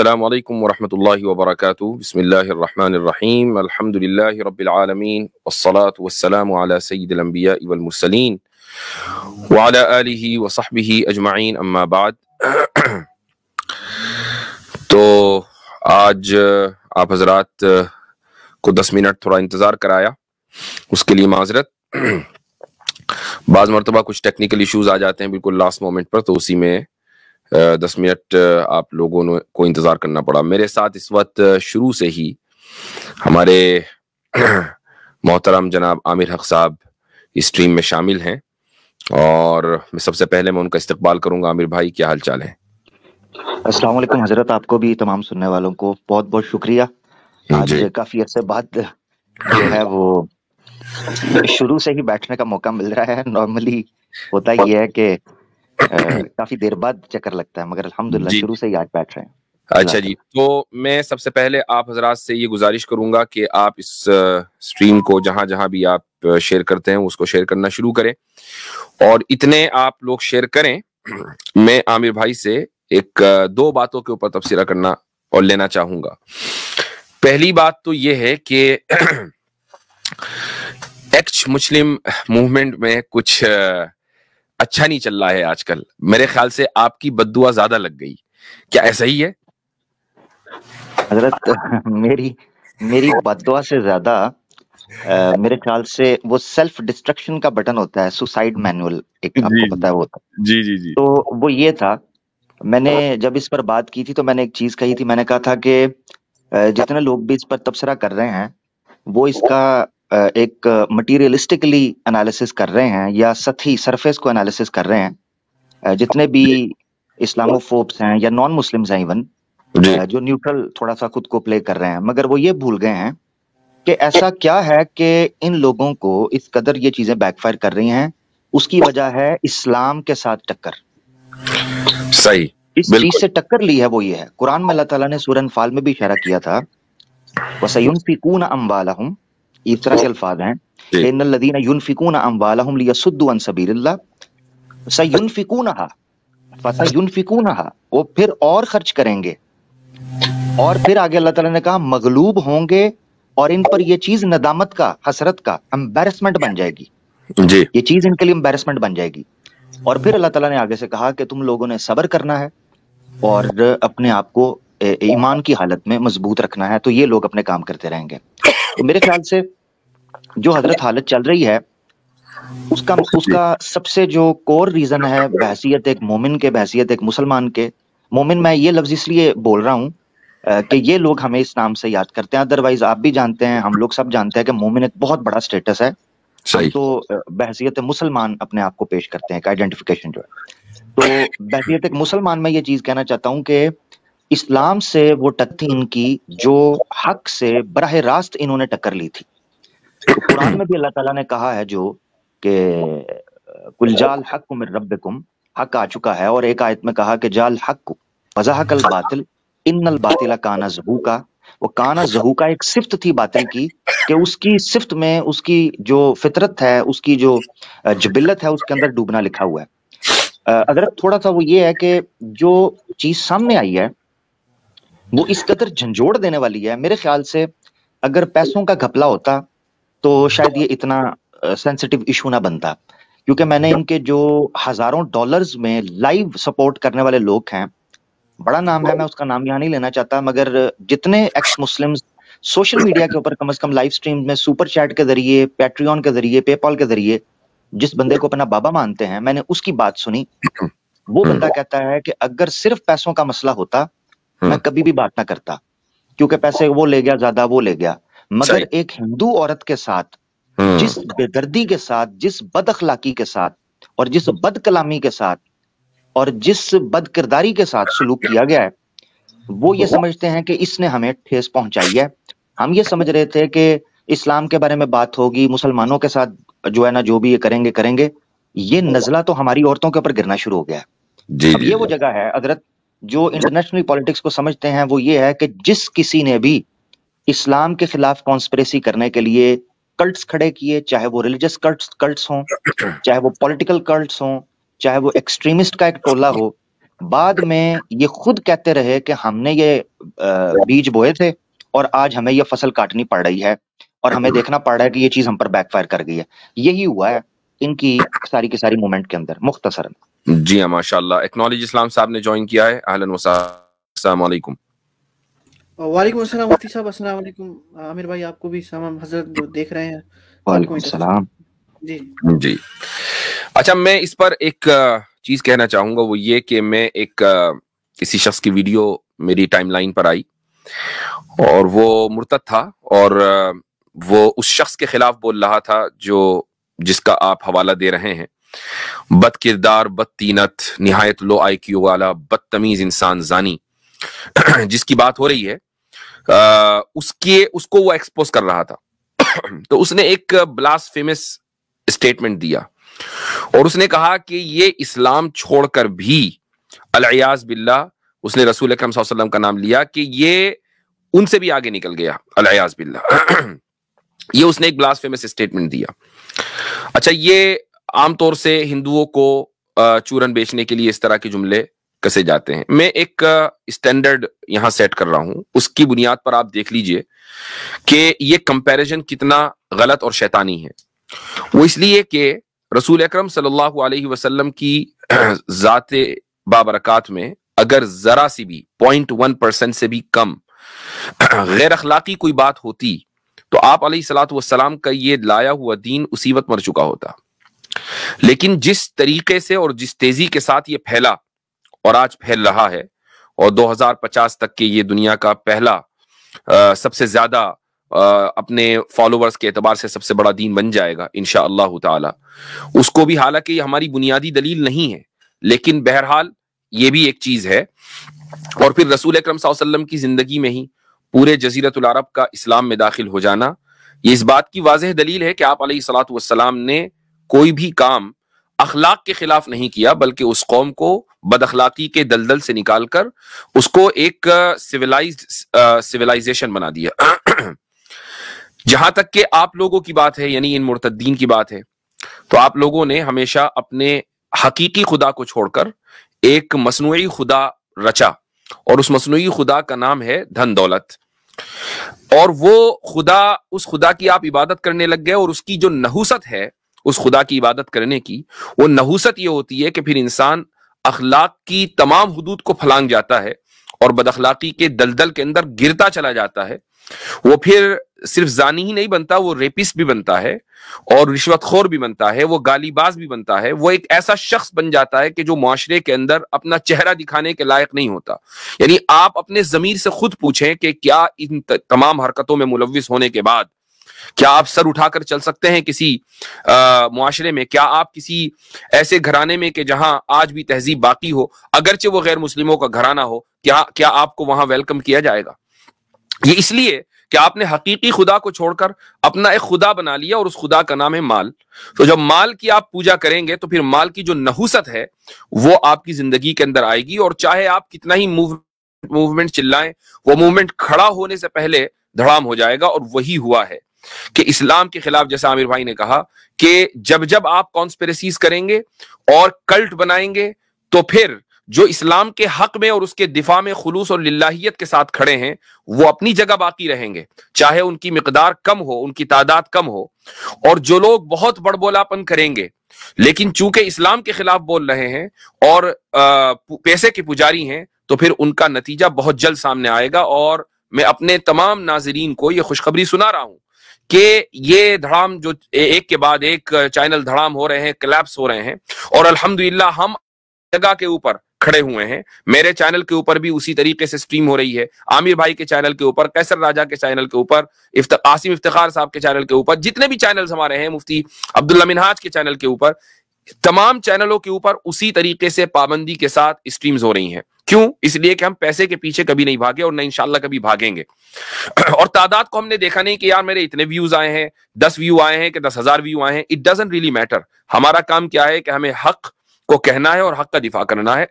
अस्सलामु अलैकुम वरहमतुल्लाहि वबरकातुहू। बिस्मिल्लाहिर्रहमानिर्रहीम। अल्हम्दुलिल्लाहि रब्बिल आलमीन वस्सलातु वस्सलामु अला सय्यिदिल अंबिया'i वल मुरसलीन व अला आलिहि व सहबिहि अजमईन, अम्मा बाद। तो आज आप हजरात को 10 मिनट थोड़ा इंतज़ार कराया, उसके लिए माजरत। बाज़ मरतबा कुछ टेक्निकल इश्यूज आ जाते हैं बिल्कुल लास्ट मोमेंट पर, तो उसी में 10 मिनट आप लोगों को इंतज़ार करना पड़ा। मेरे साथ इस वक्त शुरू से ही हमारे मोहतरम जनाब आमिर हक साहब इस स्ट्रीम में शामिल हैं, और मैं सबसे पहले मैं उनका इस्तकबाल करूंगा। आमिर भाई, क्या हाल चाल है? अस्सलाम वालेकुम हजरत, आपको भी तमाम सुनने वालों को बहुत बहुत शुक्रिया। आज काफी अरसे बाद जो है वो शुरू से ही बैठने का मौका मिल रहा है। नॉर्मली होता ये है कि काफी देर बाद चक्कर लगता है, मगर अल्हम्दुलिल्लाह शुरू से ही आज बैठ रहे हैं। अच्छा जी, तो मैं सबसे पहले आप हजरात से ये गुजारिश करूंगा कि आप इस स्ट्रीम को जहां जहां भी आप शेयर करते हैं उसको शेयर करना शुरू करें, और इतने आप लोग शेयर करें, मैं आमिर भाई से दो बातों के ऊपर तबसरा करना और लेना चाहूंगा। पहली बात तो ये है कि एक्स मुस्लिम मूवमेंट में कुछ अच्छा नहीं चल रहा है आजकल। मेरे ख्याल से आपकी बद्दुआ ज्यादा लग गई, क्या ऐसा ही है? हजरत मेरी बद्दुआ से ज्यादा मेरे ख्याल से वो सेल्फ डिस्ट्रक्शन का बटन होता है, सुसाइड मैनुअल, एक आपको पता है वो था। जी जी जी। तो वो ये था, मैंने जब इस पर बात की थी तो मैंने एक चीज कही थी। मैंने कहा था कि जितने लोग भी इस पर तबसरा कर रहे हैं वो इसका एक मटीरियलिस्टिकली एनालिसिस कर रहे हैं या सतही सरफेस को एनालिसिस कर रहे हैं। जितने भी इस्लामोफोब्स हैं या नॉन मुस्लिम्स हैं, इवन जो न्यूट्रल थोड़ा सा खुद को प्ले कर रहे हैं, मगर वो ये भूल गए हैं कि ऐसा क्या है कि इन लोगों को इस कदर ये चीजें बैकफायर कर रही हैं। उसकी वजह है इस्लाम के साथ टक्कर। सही, इस चीज से टक्कर ली है वो ये है। कुरान में अल्लाह ताला ने सूरह अनफाल में भी इशारा किया था, वसयुनफिकून अम्वालहुम, इस तरह के अल्फाज हैं, इन्नल्लज़ीना युनफिकून अम्वालहुम लियसुद्दू अन सबीलिल्लाह सयुनफिकूनहा फसयुनफिकूनहा, वो फिर और खर्च करेंगे। और फिर आगे अल्लाह ताला ने कहा मगलूब होंगे, और इन पर ये चीज नदामत का, हसरत का, एम्बैरेसमेंट बन जाएगी जी। ये चीज इनके लिए एम्बैरेसमेंट बन जाएगी। और फिर अल्लाह ताला ने आगे से कहा कि तुम लोगों ने सब्र करना है और अपने आप को ईमान की हालत में मजबूत रखना है, तो ये लोग अपने काम करते रहेंगे। तो मेरे ख्याल से जो हजरत हालत चल रही है उसका सबसे जो कोर रीजन है, बहसियत एक मोमिन के, बहसियत एक मुसलमान के। मोमिन मैं ये लफ्ज इसलिए बोल रहा हूँ कि ये लोग हमें इस नाम से याद करते हैं, अदरवाइज आप भी जानते हैं, हम लोग सब जानते हैं कि मोमिन एक बहुत बड़ा स्टेटस है। हम तो बहसियत मुसलमान अपने आप को पेश करते हैं, एक आइडेंटिफिकेशन जो है। तो बहसियत एक मुसलमान मैं ये चीज कहना चाहता हूँ कि इस्लाम से वो टक्कर इनकी जो हक से बराह रास्त इन्होंने टक्कर ली थी। तो कुरान में भी अल्लाह ताला ने कहा है जो कि कुल जाल हक मिन रब्बिकुम, हक आ चुका है। और एक आयत में कहा कि जाल हक वज़हकल बातिल इन्नल बातिला काना ज़हूका। वो काना ज़हूका एक सिफ्त थी बातिल की, कि उसकी सिफ्त में उसकी जो फितरत है, उसकी जो जबिलत है, उसके अंदर डूबना लिखा हुआ है। अगर थोड़ा सा वो ये है कि जो चीज सामने आई है वो इस कदर झंझोड़ देने वाली है। मेरे ख्याल से अगर पैसों का घपला होता तो शायद ये इतना सेंसिटिव इशू ना बनता, क्योंकि मैंने इनके जो हजारों डॉलर्स में लाइव सपोर्ट करने वाले लोग हैं, बड़ा नाम है, मैं उसका नाम यहाँ नहीं लेना चाहता, मगर जितने एक्स मुस्लिम्स सोशल मीडिया के ऊपर कम से कम लाइव स्ट्रीम में सुपर चैट के जरिए, पैट्रियन के जरिए, पेपॉल के जरिए जिस बंदे को अपना बाबा मानते हैं, मैंने उसकी बात सुनी। वो बंदा कहता है कि अगर सिर्फ पैसों का मसला होता मैं कभी भी बात ना करता, क्योंकि पैसे वो ले गया, ज्यादा वो ले गया। मगर एक हिंदू औरत के साथ जिस बेदर्दी के साथ, जिस बदअखलाकी के साथ, और जिस बदकलामी के साथ, और जिस बदकिरदारी के साथ सलूक किया गया है, वो ये समझते हैं कि इसने हमें ठेस पहुंचाई है। हम ये समझ रहे थे कि इस्लाम के बारे में बात होगी, मुसलमानों के साथ जो है ना जो भी ये करेंगे करेंगे, ये नजला तो हमारी औरतों के ऊपर गिरना शुरू हो गया है। अब ये वो जगह है हजरत, जो इंटरनेशनल पॉलिटिक्स को समझते हैं, वो ये है कि जिस किसी ने भी इस्लाम के खिलाफ कॉन्स्पिरेसी करने के लिए कल्ट्स खड़े किए, चाहे वो रिलीजियस कल्ट्स हों, चाहे वो पॉलिटिकल कल्ट्स हों, चाहे वो एक्सट्रीमिस्ट का एक टोला हो, बाद में ये खुद कहते रहे कि हमने ये बीज बोए थे और आज हमें ये फसल काटनी पड़ रही है और हमें देखना पड़ रहा है कि ये चीज हम पर बैकफायर कर गई है। यही हुआ है इनकी सारी की सारी मूवमेंट के अंदर मुख्तसरन। जी हाँ, माशाल्लाह। एक्नॉलेज इस्लाम साहब ने ज्वाइन किया है। अहलन व सहलन, अस्सलाम वालेकुम। वालेकुम अस्सलाम मुफ्ती साहब, अस्सलाम वालेकुम। आमिर भाई आपको भी सलाम, हजरत जो देख रहे हैं वालेकुम सलाम। जी जी। अच्छा, मैं इस पर एक चीज कहना चाहूंगा, वो ये कि मैं एक किसी शख्स की वीडियो मेरी टाइमलाइन पर आई और वो मुर्तद था और वो उस शख्स के खिलाफ बोल रहा था जिसका आप हवाला दे रहे हैं। बद किरदार, बदतीनत, निहायत लो IQ वाला, बदतमीज इंसान, जानी, जिसकी बात हो रही है, उसको वो एक्सपोज कर रहा था। तो उसने एक ब्लास्फेमस स्टेटमेंट दिया और उसने कहा कि ये इस्लाम छोड़कर भी, अल-इयाज़ बिल्लाह, उसने रसूल अकरम सल्लल्लाहु अलैहि वसल्लम का नाम लिया कि ये उनसे भी आगे निकल गया, अल-इयाज़ बिल्लाह। ये उसने एक ब्लास्फेमस स्टेटमेंट दिया। अच्छा, ये आमतौर से हिंदुओं को चूरन बेचने के लिए इस तरह के जुमले कसे जाते हैं। मैं एक स्टैंडर्ड यहां सेट कर रहा हूं, उसकी बुनियाद पर आप देख लीजिए कि ये कंपैरिजन कितना गलत और शैतानी है। वो इसलिए कि रसूल अकरम सल्लल्लाहु अलैहि वसल्लम की ज़ाते बाबरकात में अगर जरा सी भी 0.1% से भी कम गैर अखलाकी कोई बात होती तो आप अलैहिस्सलातु वस्सलाम का ये लाया हुआ दीन उसी वक्त मर चुका होता। लेकिन जिस तरीके से और जिस तेजी के साथ ये फैला और आज फैल रहा है और 2050 तक के ये दुनिया का पहला सबसे ज्यादा अपने फॉलोवर्स के एतबार से सबसे बड़ा दीन बन जाएगा इंशाअल्लाह ताला, उसको भी, हालांकि हमारी बुनियादी दलील नहीं है, लेकिन बहरहाल ये भी एक चीज है। और फिर रसूल अकरम सल्लल्लाहु अलैहि वसल्लम की जिंदगी में ही पूरे जजीरतुल अरब का इस्लाम में दाखिल हो जाना, ये इस बात की वाज़ेह दलील है कि आप अलैहिस्सलातु वस्सलाम ने कोई भी काम अखलाक के खिलाफ नहीं किया, बल्कि उस कौम को बदअखलाकी के दलदल से निकालकर उसको एक सिविलाइजेशन बना दिया। जहां तक कि आप लोगों की बात है, यानी इन मुर्तद्दीन की बात है, तो आप लोगों ने हमेशा अपने हकीकी खुदा को छोड़कर एक मसनूई खुदा रचा और उस मसनूई खुदा का नाम है धन दौलत। और वो खुदा, उस खुदा की आप इबादत करने लग गए और उसकी जो नहुसत है उस खुदा की इबादत करने की, वो नहुसत ये होती है कि फिर इंसान अखलाक की तमाम हुदूद को फलांग जाता है और बदअखलाकी के दलदल के अंदर गिरता चला जाता है। वो फिर सिर्फ जानी ही नहीं बनता, वो रेपिस्ट भी बनता है और रिश्वतखोर भी बनता है, वो गालीबाज भी बनता है। वो एक ऐसा शख्स बन जाता है कि जो मुआशरे के अंदर अपना चेहरा दिखाने के लायक नहीं होता। यानी आप अपने जमीर से खुद पूछें कि क्या इन तमाम हरकतों में मुलव्विस होने के बाद क्या आप सर उठाकर चल सकते हैं किसी मुआशरे में? क्या आप किसी ऐसे घराने में कि जहां आज भी तहजीब बाकी हो, अगरचे वो गैर मुस्लिमों का घराना हो, क्या आपको वहां वेलकम किया जाएगा? ये इसलिए कि आपने हकीकी खुदा को छोड़कर अपना एक खुदा बना लिया और उस खुदा का नाम है माल। तो जब माल की आप पूजा करेंगे तो फिर माल की जो नहुसत है वो आपकी जिंदगी के अंदर आएगी, और चाहे आप कितना ही मूवमेंट चिल्लाएं, वो मूवमेंट खड़ा होने से पहले धड़ाम हो जाएगा। और वही हुआ है कि इस्लाम के खिलाफ, जैसा आमिर भाई ने कहा, कि जब जब आप कॉन्स्पिरेसीज करेंगे और कल्ट बनाएंगे तो फिर जो इस्लाम के हक में और उसके दिफा में खुलूस और लिल्लाहियत के साथ खड़े हैं वो अपनी जगह बाकी रहेंगे, चाहे उनकी मिकदार कम हो, उनकी तादाद कम हो। और जो लोग बहुत बड़बोलापन करेंगे लेकिन चूंकि इस्लाम के खिलाफ बोल रहे हैं और पैसे के पुजारी हैं, तो फिर उनका नतीजा बहुत जल्द सामने आएगा। और मैं अपने तमाम नाजरीन को ये खुशखबरी सुना रहा हूं कि ये धड़ाम जो एक के बाद एक चैनल धड़ाम हो रहे हैं, कोलैप्स हो रहे हैं, और अल्हम्दुलिल्लाह हम जगह के ऊपर खड़े हुए हैं। मेरे चैनल के ऊपर भी उसी तरीके से स्ट्रीम हो रही है, आमिर भाई के चैनल के ऊपर, कैसर राजा के चैनल के ऊपर, आसिम इफ्तिखार साहब के चैनल के ऊपर, जितने भी चैनल्स हमारे हैं, मुफ्ती अब्दुल्ला मिनहाज के चैनल के ऊपर, तमाम चैनलों के ऊपर उसी तरीके से पाबंदी के साथ स्ट्रीम्स हो रही हैं। क्यों? इसलिए कि हम पैसे के पीछे कभी नहीं भागे और न इंशाल्लाह कभी भागेंगे। और तादाद को हमने देखा नहीं कि यार मेरे इतने व्यूज आए हैं, 10 व्यू आए हैं कि 10,000 व्यू आए हैं। It doesn't really matter. हमारा काम क्या है कि हमें हक को कहना है और हक का दिफा करना है।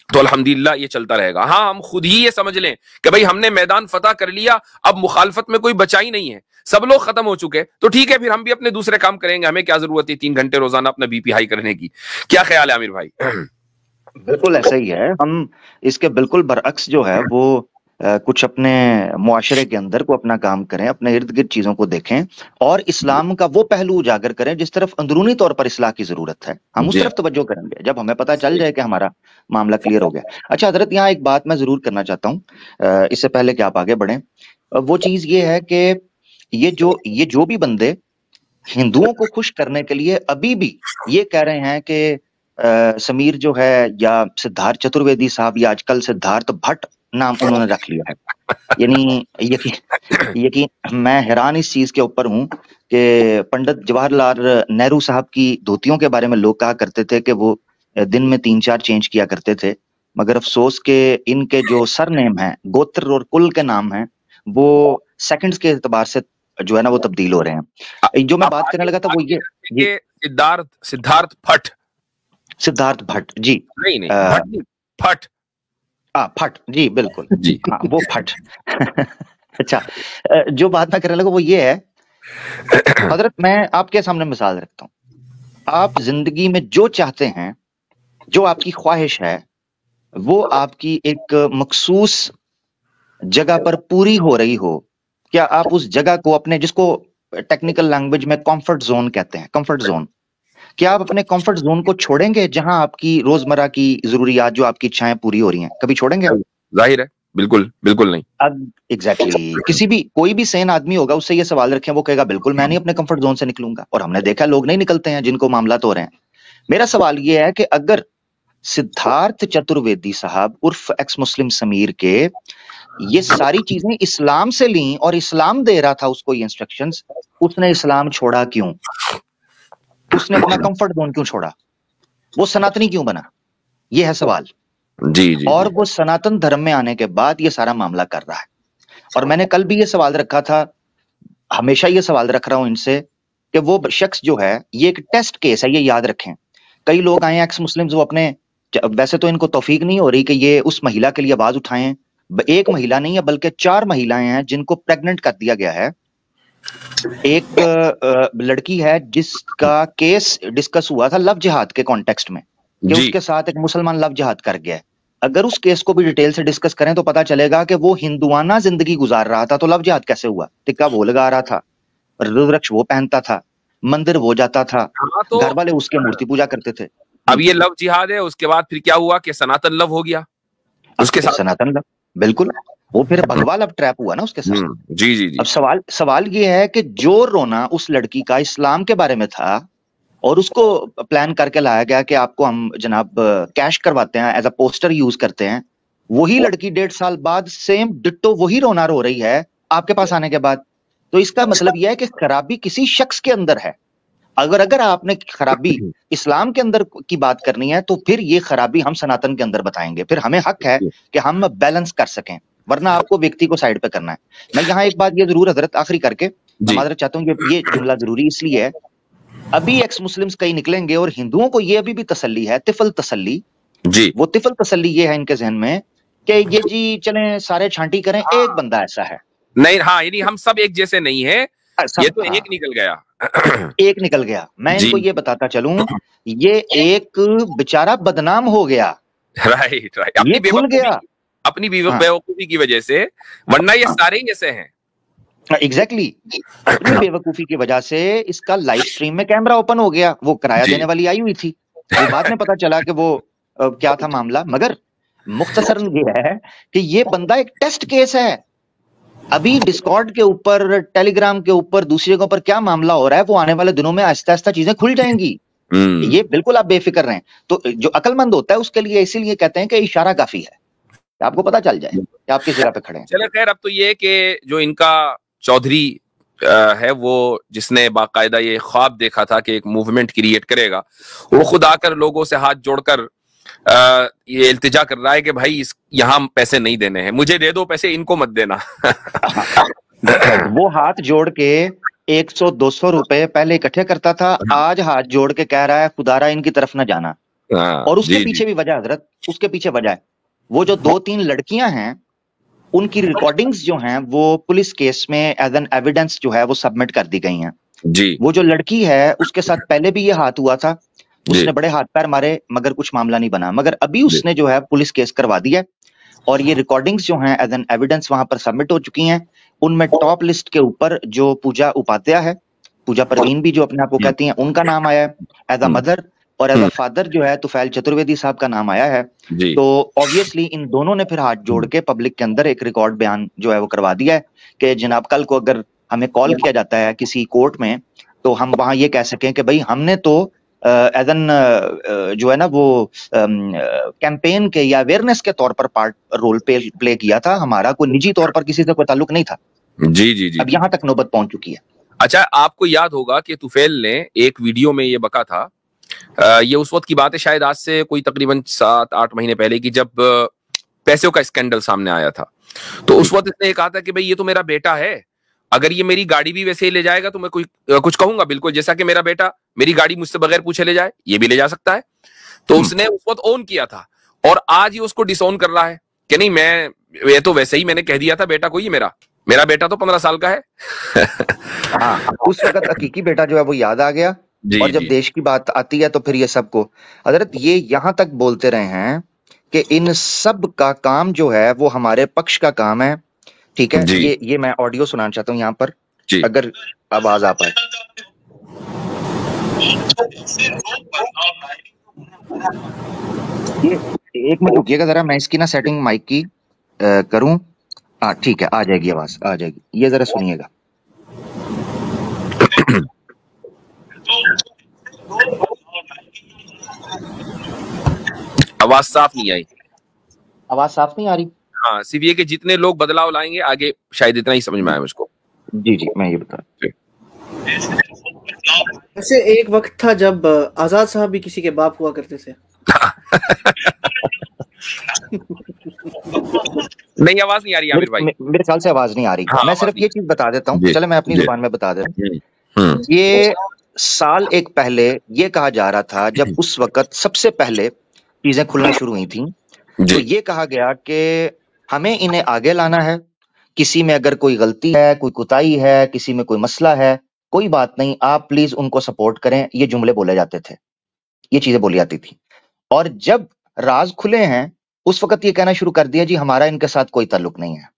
तो अल्हम्दुलिल्लाह ये चलता रहेगा। हाँ, हम खुद ही ये समझ लें कि भाई हमने मैदान फतह कर लिया, अब मुखालफत में कोई बचा ही नहीं है, सब लोग खत्म हो चुके, तो ठीक है, फिर हम भी अपने दूसरे काम करेंगे। हमें क्या जरूरत है 3 घंटे रोजाना अपना बीपी हाई करने की? क्या ख्याल है आमिर भाई? बिल्कुल ऐसा ही है। हम इसके बिल्कुल बरअक्स जो है वो कुछ अपने मुआशरे के अंदर को अपना काम करें, अपने इर्द गिर्द चीजों को देखें और इस्लाम का वो पहलू उजागर करें जिस तरफ अंदरूनी तौर पर इस्लाह की जरूरत है। हम उस जी तरफ तवज्जो करेंगे जब हमें पता चल जाए कि हमारा मामला क्लियर हो गया। अच्छा हजरत, यहाँ एक बात मैं जरूर करना चाहता हूँ इससे पहले कि आप आगे बढ़ें। वो चीज ये है कि ये जो भी बंदे हिंदुओं को खुश करने के लिए अभी भी ये कह रहे हैं कि समीर जो है या सिद्धार्थ चतुर्वेदी साहब या आजकल सिद्धार्थ भट्ट नाम उन्होंने रख लिया है, यानी यकीन मैं हैरान इस चीज के ऊपर हूं कि पंडित जवाहरलाल नेहरू साहब की धोतियों के बारे में लोग कहा करते थे कि वो दिन में 3-4 चेंज किया करते थे, मगर अफसोस के इनके जो सरनेम है, गोत्र और कुल के नाम हैं, वो सेकंड्स के एतबार से जो है ना वो तब्दील हो रहे हैं। जो मैं बात करने लगा था वो ये सिद्धार्थ भट्ट, सिद्धार्थ भट्ट जी, नहीं भट्ट नहीं, भट्ट, फट जी, बिल्कुल जी हाँ वो फट अच्छा, जो बात मैं करने लगा वो ये है हजरत, मैं आपके सामने मिसाल रखता हूँ। आप जिंदगी में जो चाहते हैं, जो आपकी ख्वाहिश है, वो आपकी एक मखसूस जगह पर पूरी हो रही हो, क्या आप उस जगह को अपने, जिसको टेक्निकल लैंग्वेज में कंफर्ट जोन कहते हैं, कंफर्ट जोन, क्या आप अपने कंफर्ट जोन को छोड़ेंगे जहां आपकी रोजमर्रा की जरूरियात, जो आपकी इच्छाएं पूरी हो रही हैं, कभी छोड़ेंगे? जाहिर है, बिल्कुल बिल्कुल नहीं। अब एग्जैक्टली किसी भी कोई भी सेन आदमी होगा, उससे ये सवाल रखें, वो कहेगा बिल्कुल मैं नहीं अपने कंफर्ट जोन से निकलूंगा। और हमने देखा लोग नहीं निकलते हैं जिनको मामला तो हो रहे हैं। मेरा सवाल ये है कि अगर सिद्धार्थ चतुर्वेदी साहब उर्फ एक्स मुस्लिम समीर के ये सारी चीजें इस्लाम से ली और इस्लाम दे रहा था उसको ये इंस्ट्रक्शंस, उसने इस्लाम छोड़ा क्यों? उसने अपना कंफर्ट जोन क्यों छोड़ा? वो सनातनी क्यों बना? ये है सवाल। जी और वो सनातन धर्म में आने के बाद ये सारा मामला कर रहा है। और मैंने कल भी ये सवाल रखा था, हमेशा ये सवाल रख रहा हूं इनसे, कि वो शख्स जो है, ये एक टेस्ट केस है, ये याद रखें। कई लोग आए एक्स मुस्लिम्स, वो अपने, वैसे तो इनको तौफीक नहीं हो रही कि ये उस महिला के लिए आवाज उठाएं। एक महिला नहीं है बल्कि 4 महिलाएं हैं जिनको प्रेग्नेंट कर दिया गया है। एक लड़की है जिसका केस डिस्कस हुआ था लव जिहाद के कॉन्टेक्स्ट में, कि उसके साथ एक मुसलमान लव जिहाद कर गया है। अगर उस केस को भी डिटेल से डिस्कस करें तो पता चलेगा कि वो हिंदुआना जिंदगी गुजार रहा था, तो लव जिहाद कैसे हुआ? टिक्का वो लगा रहा था, रुद्राक्ष वो पहनता था, मंदिर वो जाता था, तो घर वाले उसके मूर्ति पूजा करते थे। अब ये लव जिहाद है, उसके बाद फिर क्या हुआ कि सनातन लव हो गया उसके साथ। सनातन लव, बिल्कुल, वो फिर भगवा लव ट्रैप हुआ ना उसके साथ। जी। अब सवाल ये है कि जो रोना उस लड़की का इस्लाम के बारे में था और उसको प्लान करके लाया गया कि आपको हम जनाब कैश करवाते हैं, एज अ पोस्टर यूज करते हैं, वही लड़की 1.5 साल बाद सेम डिट्टो वही रोना रो रही है आपके पास आने के बाद। तो इसका मतलब यह है कि खराबी किसी शख्स के अंदर है। अगर आपने खराबी इस्लाम के अंदर की बात करनी है तो फिर ये खराबी हम सनातन के अंदर बताएंगे, फिर हमें हक है कि हम बैलेंस कर सकें, वरना आपको व्यक्ति को साइड पे करना है। मैं यहाँ एक बात ये जरूर हजरत आखिरी करके माजरत चाहता हूँ, ये जुमला जरूरी इसलिए है, अभी एक्स मुस्लिम्स कई निकलेंगे और हिंदुओं को ये अभी भी तसल्ली है, तिफल तसल्ली जी, वो तिफल तसल्ली ये है इनके जहन में कि ये जी चलें सारे छांटी करें, एक बंदा ऐसा है नहीं। हाँ, यानी हम सब एक जैसे नहीं है, ये तो एक निकल गया एक निकल गया। मैं इनको ये बताता चलूं, ये एक बेचारा बदनाम हो गया। राइट ये भूल गया अपनी बेवकूफी की वजह से, वरना ये सारे ही ऐसे हैं। एग्जैक्टली अपनी बेवकूफी की वजह से इसका लाइव स्ट्रीम में कैमरा ओपन हो गया। वो किराया देने वाली आई हुई थी, तो बाद में पता चला कि वो क्या था मामला। मगर मुख्तसरन ये है कि ये बंदा एक टेस्ट केस है। अभी डिस्कॉर्ड के ऊपर, टेलीग्राम के ऊपर, दूसरी जगहों पर क्या मामला हो रहा है, वो आने वाले दिनों में आहिस्ता आहिस्ता चीजें खुल जाएंगी। ये बिल्कुल आप बेफिक्र रहें। तो जो अक्लमंद होता है उसके लिए इसीलिए कहते हैं कि इशारा काफी है, आपको पता चल जाए कि आप किस जगह पे खड़े हैं। चलो खैर, अब तो ये कि जो इनका चौधरी है, वो जिसने बाकायदा ये ख्वाब देखा था कि एक मूवमेंट क्रिएट करेगा, वो खुद आकर लोगों से हाथ जोड़कर ये इल्तिजा कर रहा है कि भाई यहाँ पैसे नहीं देने हैं, मुझे दे दो पैसे, इनको मत देना। वो हाथ जोड़ के 100-200 रुपए पहले इकट्ठे करता था, आज हाथ जोड़ के कह रहा है खुदारा इनकी तरफ न जाना। और उसके पीछे भी वजह हजरत, उसके पीछे वजह है, वो जो 2-3 लड़कियां हैं उनकी रिकॉर्डिंग्स जो हैं वो पुलिस केस में एज एन एविडेंस जो है वो सबमिट कर दी गई हैं जी। वो जो लड़की है उसके साथ पहले भी ये हाथ हुआ था, उसने बड़े हाथ पैर मारे मगर कुछ मामला नहीं बना। मगर अभी उसने जो है पुलिस केस करवा दिया और ये रिकॉर्डिंग्स जो हैं एज एन एविडेंस वहां पर सबमिट हो चुकी हैं। उनमें टॉप लिस्ट के ऊपर जो पूजा उपाध्याय है, पूजा परवीन भी जो अपने आप को कहती हैं, उनका नाम आया है एज अ मदर, और एज अ फादर जो है तुफैल चतुर्वेदी साहब का नाम आया है। तो ऑब्वियसली इन दोनों ने फिर हाथ जोड़ के पब्लिक के अंदर एक रिकॉर्ड बयान जो है वो करवा दिया है कि जनाब कल को अगर हमें कॉल किया जाता है किसी कोर्ट में तो हम वहां ये कह सकें कि भाई हमने तो एज एन जो है ना वो कैंपेन के या अवेयरनेस के तौर पर रोल प्ले किया था, हमारा कोई निजी तौर पर किसी से कोई ताल्लुक नहीं था। जी जी जी। अब यहाँ तक नौबत पहुंच चुकी है। अच्छा, आपको याद होगा कि तुफैल ने एक वीडियो में ये बका था, ये उस वक्त की बात है, शायद आज से कोई तकरीबन 7-8 महीने पहले की, जब पैसों का स्कैंडल सामने आया था। तो उस वक्त इसने कहा था कि भाई ये तो मेरा बेटा है, अगर ये मेरी गाड़ी भी वैसे ही ले जाएगा तो मैं कुछ कहूंगा, बिल्कुल जैसा कि मेरा बेटा मेरी गाड़ी मुझसे बगैर पूछे ले जाए, ये भी ले जा सकता है। तो उसने उस वक्त ऑन किया था और आज ही उसको डिसऑन कर रहा है कि नहीं, ये तो वैसे ही मैंने कह दिया था, बेटा कोई मेरा बेटा तो 15 साल का है। हाँ, उस वक्त हकीकी बेटा जो है वो याद आ गया। और जब देश की बात आती है तो फिर ये सबको हजरत ये यहां तक बोलते रहे हैं कि इन सब का काम जो है वो हमारे पक्ष का काम है। ठीक है, ये मैं ऑडियो सुनाना चाहता हूँ यहाँ पर, अगर आवाज आ पाए। ये 1 मिनट रुकिएगा जरा, मैं इसकी ना सेटिंग माइक की करूं। हाँ ठीक है, आ जाएगी आवाज, आ जाएगी, ये जरा सुनिएगा। आवाज साफ नहीं आई। आवाज साफ नहीं आ रही? हाँ, सिर्फ ये कि जितने लोग बदलाव लाएंगे आगे, शायद इतना ही समझ में आया मुझको। जी जी, मैं ये बता रहा हूँ। वैसे एक वक्त था जब आजाद साहब भी किसी के बाप हुआ करते थे। नहीं, आवाज नहीं आ रही आमिर भाई, मेरे ख्याल से आवाज नहीं आ रही। हाँ, मैं सिर्फ ये चीज बता देता हूँ, चले मैं अपनी जुबान में बता देता हूँ। ये साल एक पहले ये कहा जा रहा था, जब उस वक्त सबसे पहले चीजें खुलना शुरू हुई थी, तो ये कहा गया कि हमें इन्हें आगे लाना है, किसी में अगर कोई गलती है, कोई कुताही है, किसी में कोई मसला है, कोई बात नहीं, आप प्लीज उनको सपोर्ट करें। ये जुमले बोले जाते थे, ये चीजें बोली जाती थी। और जब राज खुले हैं उस वक्त ये कहना शुरू कर दिया जी हमारा इनके साथ कोई ताल्लुक नहीं है।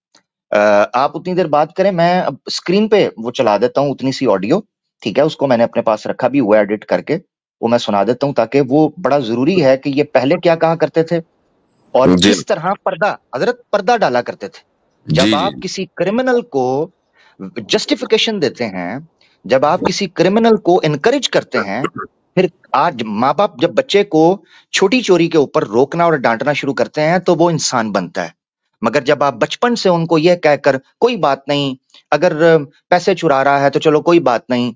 आप उतनी देर बात करें, मैं अब स्क्रीन पे वो चला देता हूँ उतनी सी ऑडियो, ठीक है, उसको मैंने अपने पास रखा भी हुआ एडिट करके, वो मैं सुना देता हूँ ताकि वो बड़ा जरूरी है कि ये पहले क्या कहा करते थे और किस तरह हजरत पर्दा डाला करते थे। जब आप किसी क्रिमिनल को जस्टिफिकेशन देते हैं, जब आप किसी क्रिमिनल को इनकरेज करते हैं, फिर आज माँ बाप जब बच्चे को छोटी चोरी के ऊपर रोकना और डांटना शुरू करते हैं तो वो इंसान बनता है। मगर जब आप बचपन से उनको यह कहकर कोई बात नहीं, अगर पैसे चुरा रहा है तो चलो कोई बात नहीं,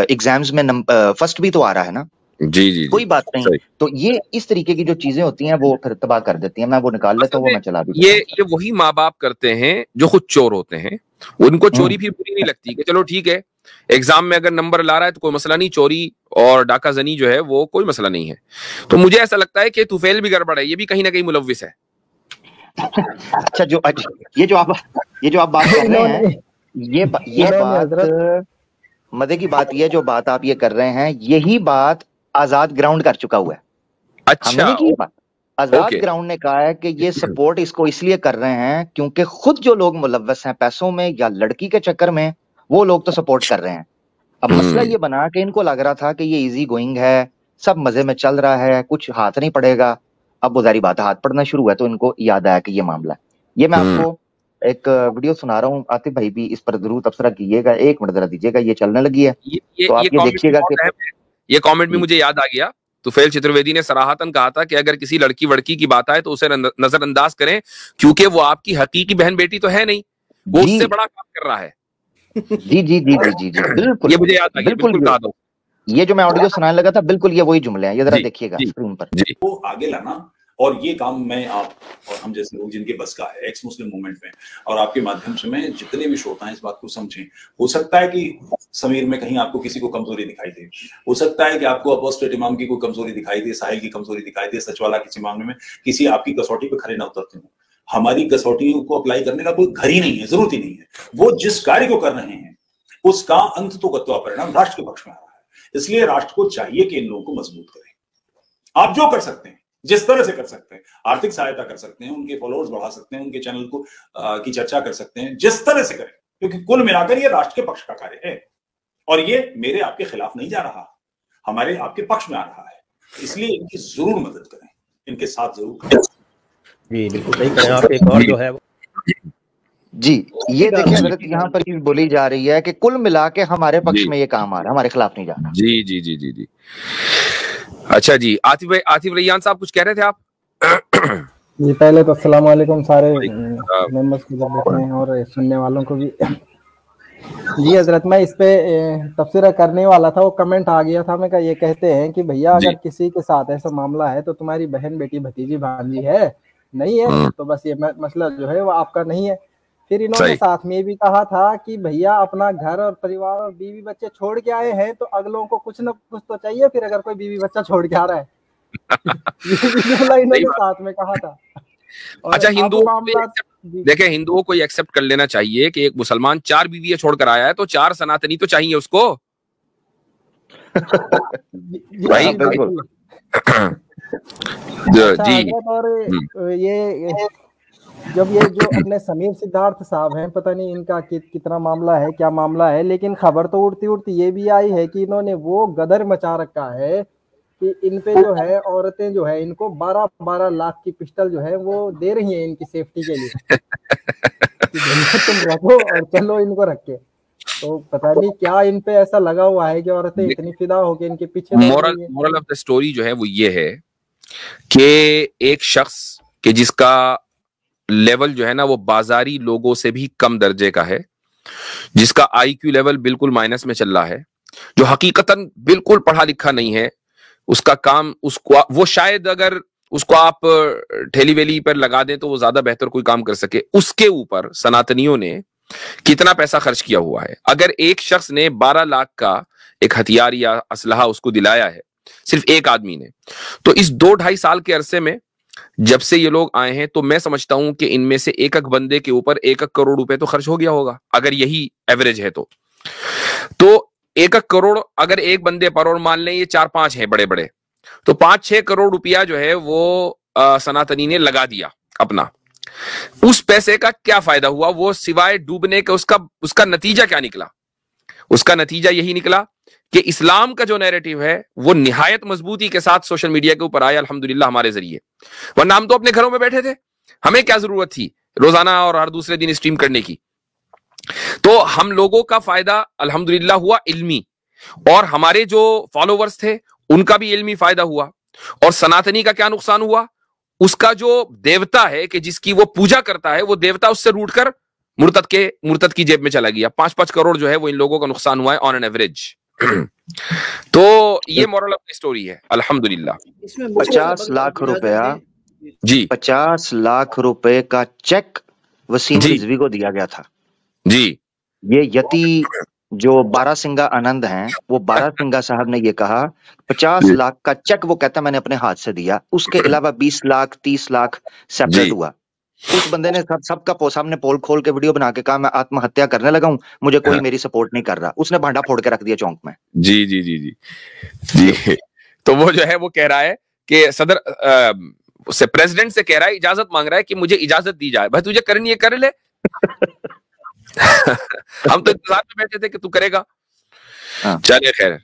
एग्जाम्स में फर्स्ट भी तो आ रहा है ना, जी कोई बात नहीं, तो ये इस तरीके की जो चीजें होती हैं वो फिर तबाह कर देती हैं। मैं वो निकाल लेता हूँ, वो मैं चला भी। ये वही माँ बाप करते हैं जो खुद चोर होते हैं, उनको चोरी फिर बुरी नहीं लगती कि चलो ठीक है, एग्जाम में अगर नंबर ला रहा है तो कोई मसला नहीं, चोरी और डाकाजनी जो है वो कोई मसला नहीं है। तो मुझे ऐसा लगता है कि तुफैल भी गड़बड़ है, ये भी कहीं ना कहीं मुलव्विस है। अच्छा, ये जो आप बात कर रहे हैं, ये बात मजे की बात, ये जो बात आप ये कर रहे हैं, यही बात आजाद ग्राउंड कर चुका हुआ है। अच्छा, हमने नहीं की बात, आजाद ग्राउंड ने कहा है कि ये सपोर्ट इसको इसलिए कर रहे हैं क्योंकि खुद जो लोग मुलव्वस हैं पैसों में या लड़की के चक्कर में, वो लोग तो सपोर्ट कर रहे हैं। अब मसला ये बना कि इनको लग रहा था कि ये इजी गोइंग है, सब मजे में चल रहा है, कुछ हाथ नहीं पड़ेगा। अब वो जारी बात है, हाथ पड़ना शुरू हुआ तो इनको याद आया कि ये मामला है। ये मैं आपको एक वीडियो सुना रहा हूँ, आतिफ भाई भी इस पर जरूर तबसरा कीजिएगा, 1 मिनट जरा दीजिएगा, ये चलने लगी है तो आप ये देखिएगा कि ये कमेंट भी मुझे याद आ गया। तुफैल चतुर्वेदी ने सराहतन कहा था कि अगर किसी लड़की वड़की की बात आए तो उसे नजरअंदाज करें, क्योंकि वो आपकी हकीकी बहन बेटी तो है नहीं, वो उससे बड़ा काम कर रहा है। जी जी जी जी जी जी, बिल्कुल, ये मुझे याद आ गया, बिल्कुल कहा दो। ये जो मैं ऑडियो सुनाने लगा था, बिल्कुल ये वही जुमले हैं, ये जरा देखिएगा स्क्रीन पर। वो आगे लाना, और ये काम मैं आप और हम जैसे लोग जिनके बस का है एक्स मुस्लिम मूवमेंट में, और आपके माध्यम से मैं जितने भी श्रोता हैं इस बात को समझें। हो सकता है कि समीर में कहीं आपको किसी को कमजोरी दिखाई दे, हो सकता है कि आपको अपोस्टेट इमाम की कोई कमजोरी दिखाई दे, साहिल की कमजोरी दिखाई दे, सचवाला किसी मामले में किसी आपकी कसौटी पे खड़े ना उतरते हो। हमारी कसौटियों को अप्लाई करने का कोई घर ही नहीं है, जरूरत ही नहीं है। वो जिस कार्य को कर रहे हैं उसका अंत तो गत्वा परिणाम राष्ट्र के पक्ष में आ रहा है, इसलिए राष्ट्र को चाहिए कि इन लोगों को मजबूत करें। आप जो कर सकते हैं, जिस तरह से कर सकते हैं, आर्थिक सहायता कर सकते हैं, उनके फॉलोअर्स बढ़ा सकते हैं, उनके चैनल को की चर्चा कर सकते हैं, जिस तरह से करें, क्योंकि कुल मिलाकर ये राष्ट्र के पक्ष का कार्य है और ये मेरे आपके खिलाफ नहीं जा रहा, हमारे आपके पक्ष में आ रहा है। इसलिए इनकी जरूर मदद करें, इनके साथ जरूर करें। जी बिल्कुल सही करें आप। एक और जो है जी, ये देखिए हजरत यहाँ पर चीज बोली जा रही है कि कुल मिला के हमारे पक्ष में ये काम आ रहा है, हमारे खिलाफ नहीं जा रहा। जी जी जी जी जी। अच्छा जी, आतिफ रैयान साहब कुछ कह रहे थे आप? जी पहले तो अस्सलाम वालेकुम सारे मेंबर्स को जब बैठे हैं और सुनने वालों को भी। जी हजरत, मैं इस पे तफसीर करने वाला था, वो कमेंट आ गया था। मैं कहा ये कहते हैं कि भैया अगर किसी के साथ ऐसा मामला है तो तुम्हारी बहन बेटी भतीजी भांजी है, नहीं है तो बस ये मसला जो है वो आपका नहीं है। फिर इन्होंने साथ में भी कहा था कि भैया अपना घर और परिवार और बीवी बच्चे छोड़ के आए हैं तो अगलों को कुछ न कुछ तो चाहिए, फिर अगर कोई बीवी बच्चा छोड़ के आ रहा है। इन्होंने साथ में कहा था। अच्छा, देखे हिंदुओं को एक्सेप्ट कर लेना चाहिए कि एक मुसलमान 4 बीवियां छोड़कर आया है तो 4 सनातनी तो चाहिए उसको। भाई बिल्कुल जी। और ये जब ये जो अपने समीर सिद्धार्थ साहब हैं, पता नहीं इनका कितना मामला है, क्या मामला है, लेकिन खबर तो उड़ती उड़ती ये भी आई है कि इन्होंने वो गदर मचा रखा है कि इन पे जो है औरतें जो है इनको 12-12 लाख की पिस्टल जो है वो दे रही हैं इनकी सेफ्टी के लिए कि तुम रखो और चलो इनको रख के। तो पता नहीं क्या इन पे ऐसा लगा हुआ है कि औरतें इतनी फिदा होके इनके पीछे। मोरल ऑफ द स्टोरी जो है वो ये है कि एक शख्स के जिसका लेवल जो है ना वो बाजारी लोगों से भी कम दर्जे का है, जिसका आईक्यू लेवल बिल्कुल माइनस में चल रहा है, जो हकीकतन बिल्कुल पढ़ा लिखा नहीं है, उसका काम उसको वो शायद अगर उसको आप ठेली वेली पर लगा दें तो वो ज्यादा बेहतर कोई काम कर सके, उसके ऊपर सनातनियों ने कितना पैसा खर्च किया हुआ है। अगर एक शख्स ने 12 लाख का एक हथियार या असलहा उसको दिलाया है, सिर्फ एक आदमी ने, तो इस 2-2.5 साल के अरसे में जब से ये लोग आए हैं तो मैं समझता हूं कि इनमें से एक बंदे के ऊपर 1 करोड़ रुपए तो खर्च हो गया होगा, अगर यही एवरेज है तो 1 करोड़ अगर एक बंदे पर, और मान लें ये 4-5 हैं बड़े बड़े, तो 5-6 करोड़ रुपया जो है वो सनातनी ने लगा दिया अपना। उस पैसे का क्या फायदा हुआ? वो सिवाय डूबने का उसका नतीजा क्या निकला? उसका नतीजा यही निकला कि इस्लाम का जो नैरेटिव है वो निहायत मजबूती के साथ सोशल मीडिया के ऊपर आया, अल्हम्दुलिल्लाह हमारे जरिए। वरना हम तो अपने घरों में बैठे थे, हमें क्या जरूरत थी रोजाना और हर दूसरे दिन स्ट्रीम करने की। तो हम लोगों का फायदा अल्हम्दुलिल्लाह हुआ इल्मी, और हमारे जो फॉलोवर्स थे उनका भी इल्मी फायदा हुआ। और सनातनी का क्या नुकसान हुआ? उसका जो देवता है कि जिसकी वो पूजा करता है, वो देवता उससे रूठकर मुर्तद की जेब में चला गया। 5-5 करोड़ जो है वो इन लोगों का नुकसान हुआ है ऑन एन एवरेज। तो ये मोरल ऑफ द स्टोरी है अल्हम्दुलिल्लाह। 50 लाख रुपया जी, 50 लाख रुपए का चेक वसीम रिजवी को दिया गया था जी। ये यति जो बारासिंगा आनंद हैं, वो बारासिंगा साहब ने ये कहा 50 लाख का चेक वो कहता मैंने अपने हाथ से दिया, उसके अलावा 20 लाख 30 लाख सेपरेट हुआ। उस बंदे ने सबका सामने पोल खोल के वीडियो बना के कहा मैं आत्महत्या करने लगा हूं, मुझे कोई मेरी सपोर्ट नहीं कर रहा। उसने भांडा फोड़ के रख दिया चौंक में। जी जी जी जी जी। तो वो जो है वो कह रहा है कि सदर से प्रेसिडेंट से कह रहा है, इजाजत मांग रहा है कि मुझे इजाजत दी जाए। भाई तुझे करनी है कर ले। हम तो इंतजार में बैठे थे कि तू करेगा। चलिए खैर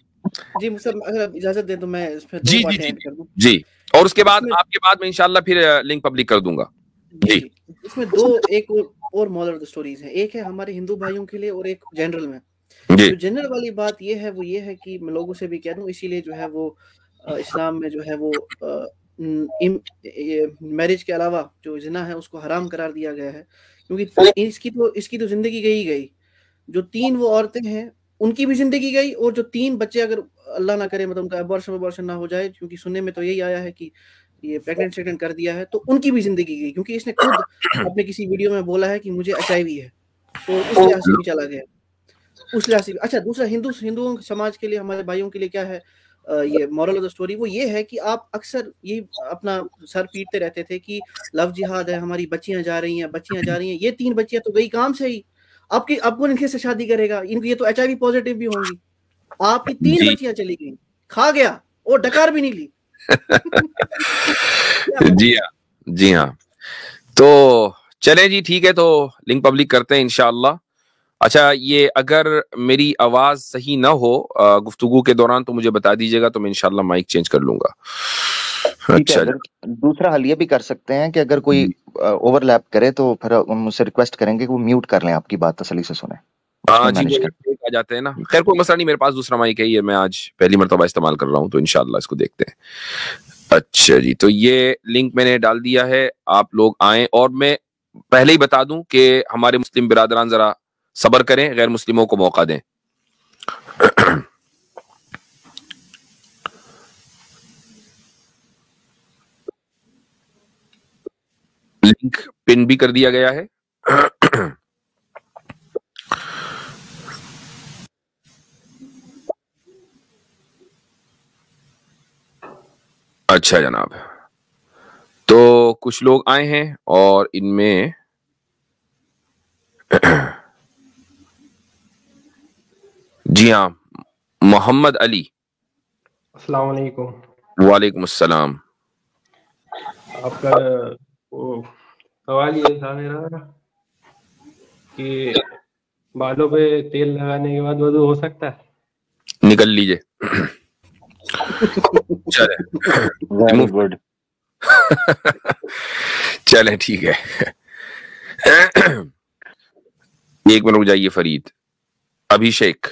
जी, मुझे अगर इजाजत दे तो मैं इस पे जी जी जी जी, और उसके बाद आपके बाद में इंशाल्लाह फिर लिंक पब्लिक कर दूंगा जी। इसमें एक और मॉरल ऑफ द स्टोरीज है, एक है हमारे हिंदू भाइयों के लिए और एक जनरल में। जो जनरल वाली बात ये है वो ये है कि मैं लोगों से भी कह दूं, इसीलिए जो है वो इस्लाम में जो है वो मैरिज के अलावा जो जिना है उसको हराम करार दिया गया है, क्योंकि इसकी तो जिंदगी गई। जो 3 वो औरतें हैं उनकी भी जिंदगी गई, और जो 3 बच्चे अगर अल्लाह ना करे मतलब उनका अबॉर्शन ना हो जाए, क्योंकि सुनने में तो यही आया है कि ये प्रेग्नेंट कर दिया है, तो उनकी भी जिंदगी गई, क्योंकि इसने खुद अपने किसी वीडियो में बोला है कि मुझे HIV है, तो उस लिहाज से भी चला गया, उस लिहाज से भी। अच्छा, दूसरा हिंदुओं समाज के लिए, हमारे भाइयों के लिए क्या है ये मॉरल ऑफ द स्टोरी? वो ये है कि आप अक्सर ये अपना सर पीटते रहते थे कि लव जिहाद है, हमारी बच्चियां जा रही हैं। ये 3 बच्चियां तो गई काम से ही, आपको इनके से शादी करेगा, इनकी ये तो HIV पॉजिटिव भी होंगी। आपकी 3 बच्चियां चली गई, खा गया और डकार भी नहीं ली। जी हाँ, जी हाँ। तो चले जी, ठीक है, तो लिंक पब्लिक करते हैं इंशाअल्लाह। अच्छा, ये अगर मेरी आवाज सही ना हो गुफ्तगू के दौरान तो मुझे बता दीजिएगा, तो मैं इंशाअल्लाह माइक चेंज कर लूंगा। अच्छा, दूसरा हल ये भी कर सकते हैं कि अगर कोई ओवरलैप करे तो फिर हम उससे रिक्वेस्ट करेंगे कि वो म्यूट कर लें, आपकी बात तसल्ली से सुने। हाँ जी, आ जाते हैं ना। खैर कोई मसला नहीं, मेरे पास दूसरा माइक है, ये मैं आज पहली मर्तबा इस्तेमाल कर रहा हूँ, तो इंशाअल्लाह इसको देखते हैं। अच्छा जी, तो ये लिंक मैंने डाल दिया है, आप लोग आए। और मैं पहले ही बता दूं कि हमारे मुस्लिम बिरादरान जरा सब्र करें, गैर मुस्लिमों को मौका दें। लिंक पिन भी कर दिया गया है। अच्छा जनाब, तो कुछ लोग आए हैं और इनमें जी हाँ, मोहम्मद अली। अस्सलाम वालेकुम। वालेकुम अस्सलाम। आपका वो सवाल ये था मेरा कि बालों पे तेल लगाने के बाद वजू हो सकता है? निकल लीजिए। चले, वेरी गुड। चले ठीक है। एक मिनट रुक जाइए फरीद। अभिषेक।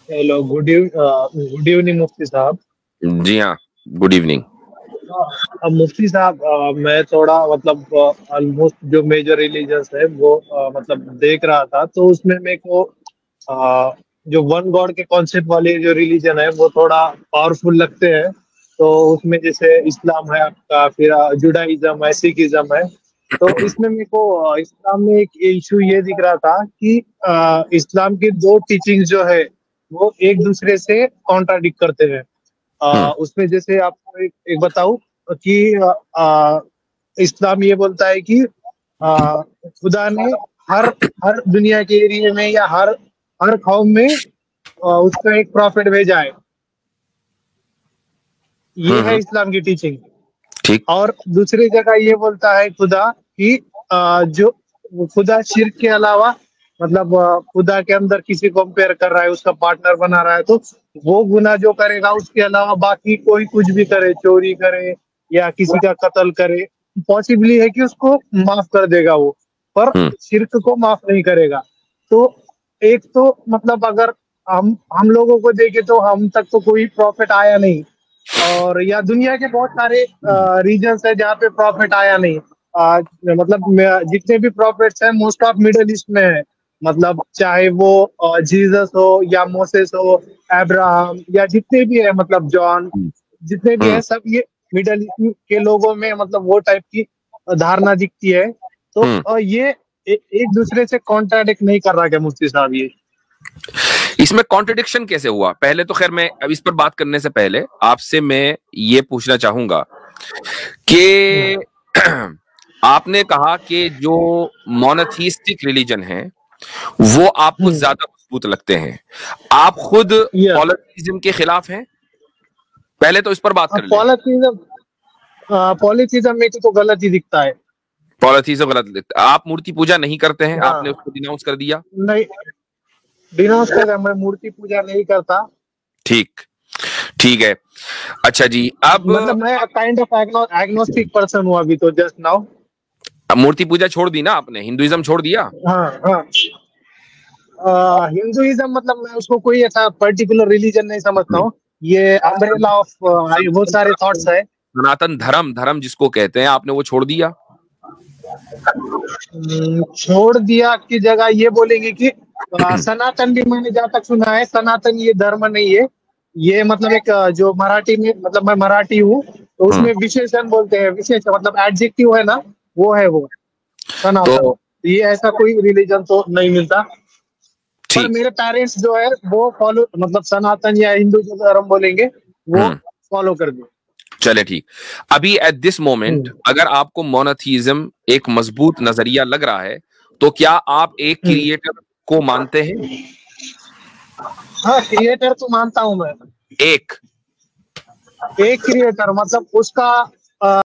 हेलो, गुड इवनिंग मुफ्ती साहब। जी हाँ, गुड इवनिंग। अब मुफ्ती साहब, मैं थोड़ा मतलब ऑलमोस्ट जो मेजर रिलीजन्स है वो मतलब देख रहा था, तो उसमें मेरे को जो वन गॉड के कॉन्सेप्ट वाले जो रिलीजन है वो थोड़ा पावरफुल लगते हैं। तो उसमें जैसे इस्लाम है आपका, फिर जुडाइज्म है, सिखिज्म है। तो इसमें मेरे को इस्लाम में एक इशू ये दिख रहा था कि इस्लाम की दो टीचिंग जो है वो एक दूसरे से कॉन्ट्राडिक्ट करते हैं। उसमें जैसे आपको एक बताऊं कि इस्लाम ये बोलता है कि खुदा ने हर हर दुनिया के एरिया में या हर हर कौम में उसका एक प्रॉफिट भेजा है। ये है इस्लाम की टीचिंग। ठीक। और दूसरी जगह ये बोलता है खुदा कि जो खुदा शिर्क के अलावा मतलब खुदा के अंदर किसी को कंपेयर कर रहा है, उसका पार्टनर बना रहा है, तो वो गुनाह जो करेगा उसके अलावा बाकी कोई कुछ भी करे, चोरी करे या किसी का कत्ल करे, पॉसिबली है कि उसको माफ कर देगा वो, पर शिर्क को माफ नहीं करेगा। तो एक तो मतलब अगर हम लोगों को देखे तो हम तक तो कोई प्रॉफिट आया नहीं, और या दुनिया के बहुत सारे रीजन्स है जहाँ पे प्रॉफिट आया नहीं। मतलब जितने भी प्रॉफिट्स हैं मोस्ट ऑफ मिडिल ईस्ट में है। मतलब चाहे वो जीसस हो या मोसेस हो, अब्राहम या जितने भी है, मतलब जॉन, जितने भी है सब ये मिडिल ईस्ट के लोगों में मतलब वो टाइप की धारणा दिखती है। तो ये एक दूसरे से कॉन्ट्राडिक्ट नहीं कर रहा क्या मुफ्ती साहब? ये इसमें कॉन्ट्रडिक्शन कैसे हुआ? पहले तो खैर मैं अब इस पर बात करने से पहले आपसे मैं ये पूछना चाहूंगा कि आपने कहा कि जो मोनोथीस्टिक रिलीजन है वो आपको ज्यादा मजबूत लगते हैं। आप खुद पॉलिथिज्म के खिलाफ हैं? पहले तो इस पर बात कर लें। पॉलिथिज्म में तो गलत ही दिखता है। पॉलिथिज्म गलत दिखता है। आप मूर्ति पूजा नहीं करते हैं? आपने उसको डिनाउंस कर दिया? नहीं, डिनाउंस कर दिया, मैं मूर्ति पूजा नहीं करता। ठीक, ठीक है। अच्छा जी, अब मतलब मैं काइंड ऑफ एग्नोस्टिक पर्सन हूँ अभी तो, जस्ट नाउ। मूर्ति पूजा छोड़ दी ना आपने? हिंदुइज्म छोड़ दिया? हाँ। हिंदुइज्म मतलब मैं उसको कोई ऐसा पर्टिकुलर रिलीजन नहीं समझता हूँ। ये अम्ब्रेला ऑफ बहुत सारे थॉट्स है। सनातन धर्म जिसको कहते हैं, आपने वो छोड़ दिया? छोड़ दिया की जगह ये बोलेंगे कि सनातन भी मैंने जहाँ तक सुना है, सनातन ये धर्म नहीं है, ये मतलब एक जो मराठी में, मतलब मैं मराठी हूँ तो उसमें विशेषण बोलते हैं, विशेष मतलब एडजेक्टिव है ना, वो है वो सनातन। तो ये ऐसा कोई रिलीजन तो नहीं मिलता। पर मेरे पेरेंट्स जो है वो फॉलो, मतलब सनातन या हिंदू जो धर्म बोलेंगे वो फॉलो कर दे। चले ठीक। अभी एट दिस मोमेंट अगर आपको मोनोथीज्म एक मजबूत नजरिया लग रहा है तो क्या आप एक क्रिएटर को मानते हैं? हाँ, क्रिएटर तो मानता हूं मैं। एक क्रिएटर मतलब उसका